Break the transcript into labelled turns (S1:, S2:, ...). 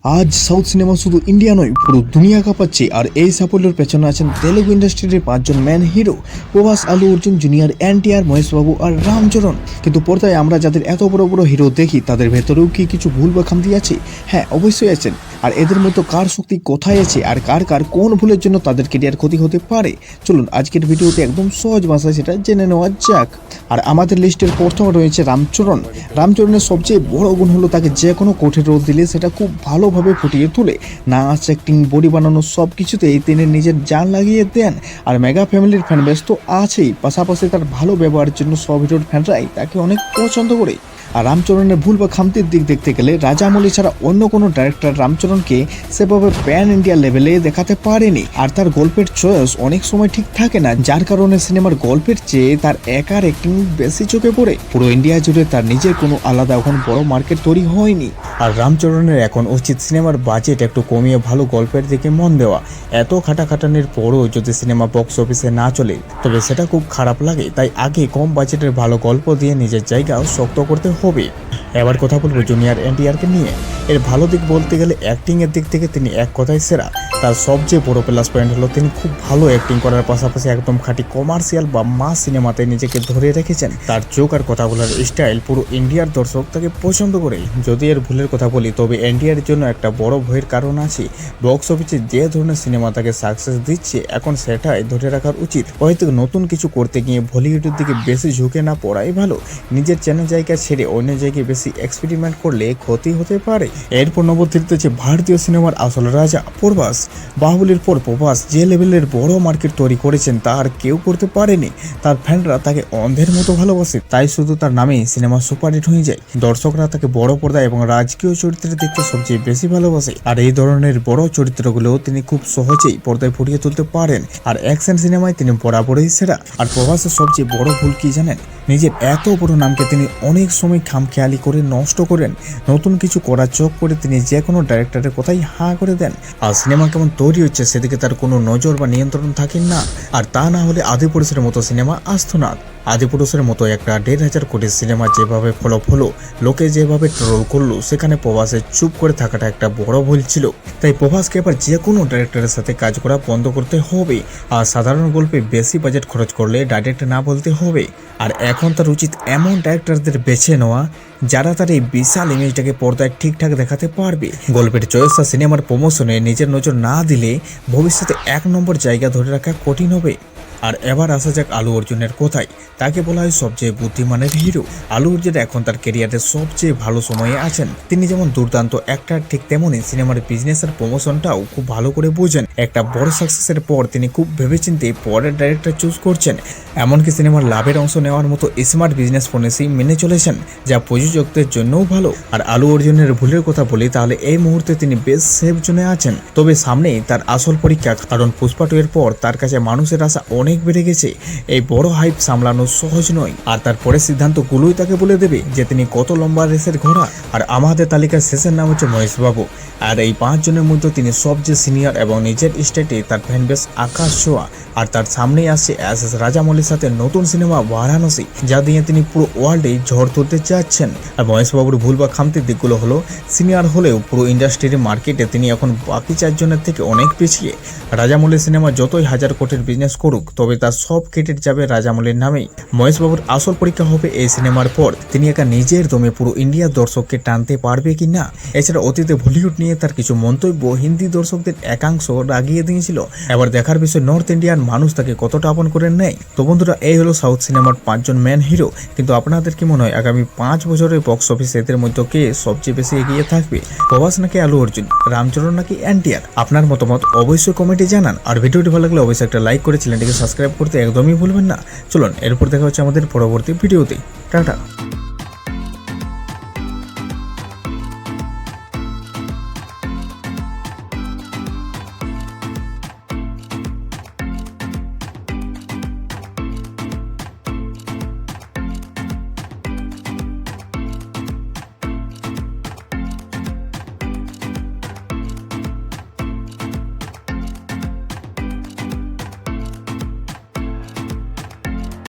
S1: আজ south cinema শুধু India নয়, পুরো দুনিয়া কাঁপাচ্ছে। আর এই সাফল্যের পেছনে আছেন তেলুগু ইন্ডাস্ট্রির 5জন ম্যান হিরো: প্রভাস, আলু অর্জুন, জুনিয়র এনটিআর, মহেশ বাবু আর রামচরণ। কিন্তু পর্দায় আমরা যাদের এত বড় বড় হিরো দেখি, তাদের ভেতরেও কি কিছু ভুল বা খামতি আছে? হ্যাঁ, অবশ্যই আছেন। আর এদের মতো কার শক্তি কোথায় আছে, আর কার কার কোন ভুলের জন্য তাদের কেরিয়ার ক্ষতি হতে পারে, চলুন আজকের ভিডিওতে একদম সহজ ভাষায় সেটা জেনে নেওয়া যাক। আর আমাদের লিস্টের প্রথমে রয়েছে রামচরণ। রামচরণের সবচেয়ে বড় গুণ হলো তাকে যে কোনো কঠিন রোল দিলে সেটা খুব ভালোভাবে ফুটিয়ে তোলে। নাচ, অ্যাক্টিং, বডি বানানো সব কিছুতেই তিনি নিজের জান লাগিয়ে দেন। আর মেগা ফ্যামিলির ফ্যান বেস তো আছেই, পাশাপাশি তার ভালো ব্যবহারের জন্য সব হিরোর ফ্যানরাই তাকে অনেক পছন্দ করে। আর রামচরণের ভুল বা খামতির দিক দেখতে গেলে রাজামৌলি ছাড়া অন্য কোনো ডাইরেক্টর রামচরণকে সেভাবে প্যান ইন্ডিয়া লেভেলে দেখাতে পারেনি। আর তার গল্পের চয়েস অনেক সময় ঠিক থাকে না, যার কারণে সিনেমার গল্পের চেয়ে তার একার অ্যাক্টিং বেশি চোখে পড়ে। পুরো ইন্ডিয়া জুড়ে তার নিজের কোনো আলাদা এখন বড় মার্কেট তৈরি হয়নি। আর রামচরণের এখন উচিত সিনেমার বাজেট একটু কমিয়ে ভালো গল্পের দিকে মন দেওয়া। এত খাটাখাটানির পরও যদি সিনেমা বক্স অফিসে না চলে, তবে সেটা খুব খারাপ লাগে। তাই আগে কম বাজেটের ভালো গল্প দিয়ে নিজের জায়গাও শক্ত করতে হবে। এবার কথা বলবো জুনিয়র এনটিআরকে নিয়ে। এর ভালো দিক বলতে গেলে অ্যাক্টিং এর দিক থেকে তিনি এক কথায় সেরা। তার সবচেয়ে বড় প্লাস পয়েন্ট হলো তিনি খুব ভালো অ্যাক্টিং করার পাশাপাশি একদম খাঁটি কমার্শিয়াল বা মাস সিনেমাতে নিজেকে ধরে রেখেছেন। তার চোখ আর কথা বলার স্টাইল পুরো ইন্ডিয়ার দর্শক তাকে পছন্দ করে। যদি এর ভুলের কথা বলি, তবে এনটিআরের জন্য একটা বড় ভয়ের কারণ আছে। বক্স অফিসে যে ধরনের সিনেমা তাকে সাকসেস দিচ্ছে, এখন সেটাই ধরে রাখার উচিত। হয়তো নতুন কিছু করতে গিয়ে বলিউডের দিকে বেশি ঝুঁকে না পড়াই ভালো। নিজের চ্যানেল জায়গা ছেড়ে অন্য জায়গায় বেশি এক্সপেরিমেন্ট করলে ক্ষতি হতে পারে। এরপর নবদ্বীপ হচ্ছে ভারতীয় সিনেমার আসল রাজা প্রভাস। বাহুবলীর পর প্রভাস যে লেভেলের বড় মার্কেট তৈরি করেছেন তা আর কেউ করতে পারেনি। তার ফ্যানরা তাকে অন্ধের মতো ভালোবাসে, তাই শুধু তার নামেই সিনেমা সুপারহিট হয়ে যায়। দর্শকরা তাকে বড় পর্দা এবং রাজকীয় চরিত্রে দেখতে সবচেয়ে বেশি ভালোবাসে। আর এই ধরনের বড় চরিত্রগুলো তিনি খুব সহজেই পর্দায় ফুটিয়ে তুলতে পারেন। আর অ্যাকশন সিনেমায় তিনি বরাবরই সেরা। আর প্রভাসের সবচেয়ে বড় ভুল কি জানেন? নিজের এত বড় নামকে তিনি অনেক সময় খামখেয়ালি করে নষ্ট করেন। নতুন কিছু করার চোখ করে তিনি যে কোনো ডাইরেক্টরের কথাই হাঁ করে দেন। আর সিনেমা কেমন তৈরি হচ্ছে সেদিকে তার কোনো নজর বা নিয়ন্ত্রণ থাকে না। আর তা না হলে আদিপুরুষের মতো সিনেমা আসতো না। আদিপুরুষের মতো একটা 1,500 কোটির সিনেমা যেভাবে ফ্লপ হলো, লোকে যেভাবে ট্রোল করলো, সেখানে প্রভাসের চুপ করে থাকাটা একটা বড় ভুল ছিল। তাই প্রভাসকে এবার যে কোনো ডাইরেক্টরের সাথে কাজ করা বন্ধ করতে হবে। আর সাধারণ গল্পে বেশি বাজেট খরচ করলে ডাইরেক্ট না বলতে হবে। আর এখন তার উচিত এমন ডাইরেক্টরদের বেছে নেওয়া যারা তার এই বিশাল ইমেজটাকে পর্দায় ঠিকঠাক দেখাতে পারবে। গল্পের চয়েস আর সিনেমার প্রমোশনে নিজের নজর না দিলে ভবিষ্যতে 1 নম্বর জায়গা ধরে রাখা কঠিন হবে। আর এবার আসা যাক আলু অর্জুনের কোথায়। তাকে বলা হয় সবচেয়ে বুদ্ধিমানের হিরো। আলু অর্জুন এখন তার ক্যারিয়ারের সবচেয়ে ভালো সময়ে আছেন। তিনি যেমন দুর্দান্ত অ্যাক্টর, ঠিক তেমনই সিনেমার বিজনেস আর প্রমোশনটাও খুব ভালো করে বোঝেন। একটা বড় সাকসেসের পর তিনি খুব ভেবেচিন্তে পরের ডাইরেক্টর চুজ করছেন। এমনকি সিনেমার লাভের অংশ নেওয়ার মতো স্মার্ট বিজনেস পলিসি মেনে চলেছেন, যা প্রযোজকদের জন্যও ভালো। আর আলু অর্জুনের ভুলের কথা বলি, তাহলে এই মুহূর্তে তিনি বেশ সেফ জোনে আছেন। তবে সামনেই তার আসল পরীক্ষা, কারণ পুষ্পা 2 এর পর তার কাছে মানুষের আশা অনেক বেড়ে গেছে। এই বড় হাইপ সামলানো সহজ নয়। আর তার পরের সিদ্ধান্তগুলোই তাকে বলে দেবে যে তিনি কত লম্বা রেসের ঘোড়া। আর আমাদের তালিকার শেষের নাম হচ্ছে মহেশ বাবু। আর এই 5 জনের মধ্যে তিনি সবচেয়ে সিনিয়র এবং নিজের স্টেটে তার ফ্যান বেস আকাশ ছোঁয়া। আর তার সামনেই আসছে এস রাজামৌলির সাথে নতুন সিনেমা বারাণসী, যা দিয়ে তিনি পুরো ওয়ার্ল্ডে ঝড় তুলতে চাচ্ছেন। আর মহেশ বাবুর ভুল বা খামতির দিকগুলো হলো, সিনিয়র হলেও পুরো ইন্ডাস্ট্রির মার্কেটে তিনি এখন বাকি 4 জনের থেকে অনেক পিছিয়ে। রাজামৌলির সিনেমা যতই 1000 কোটির বিজনেস করুক, তবে তার সব ক্রেডিট যাবে রাজামৌলির নামেই। মহেশ বাবুর আসল পরীক্ষা হবে এই সিনেমার পর তিনি একা নিজের দমে পুরো ইন্ডিয়ার দর্শককে টানতে পারবে কি না। এছাড়া অতীতে বলিউড নিয়ে তার কিছু মন্তব্য হিন্দি দর্শকদের একাংশ রাগিয়ে দিয়েছিল। এবার দেখার বিষয় নর্থ ইন্ডিয়ান মানুষ তাকে কতটা আপন করে নেয়। তো বন্ধুরা, এই হলো সাউথ সিনেমার 5 জন ম্যান হিরো। কিন্তু আপনাদের কি মনে হয় আগামী 5 বছরের বক্স অফিস এদের মধ্যে কে সবচেয়ে বেশি এগিয়ে থাকবে? প্রভাস নাকি আলু অর্জুন, রামচরণ নাকি এনটিআর? আপনার মতামত অবশ্যই কমেন্টে জানান। আর ভিডিওটি ভালো লাগলে অবশ্যই একটা লাইক করে চ্যানেলটিকে সাবস্ক্রাইব করতে একদমই ভুলবেন না। চলুন এরপর দেখা হচ্ছে আমাদের পরবর্তী ভিডিওতে। টাটা।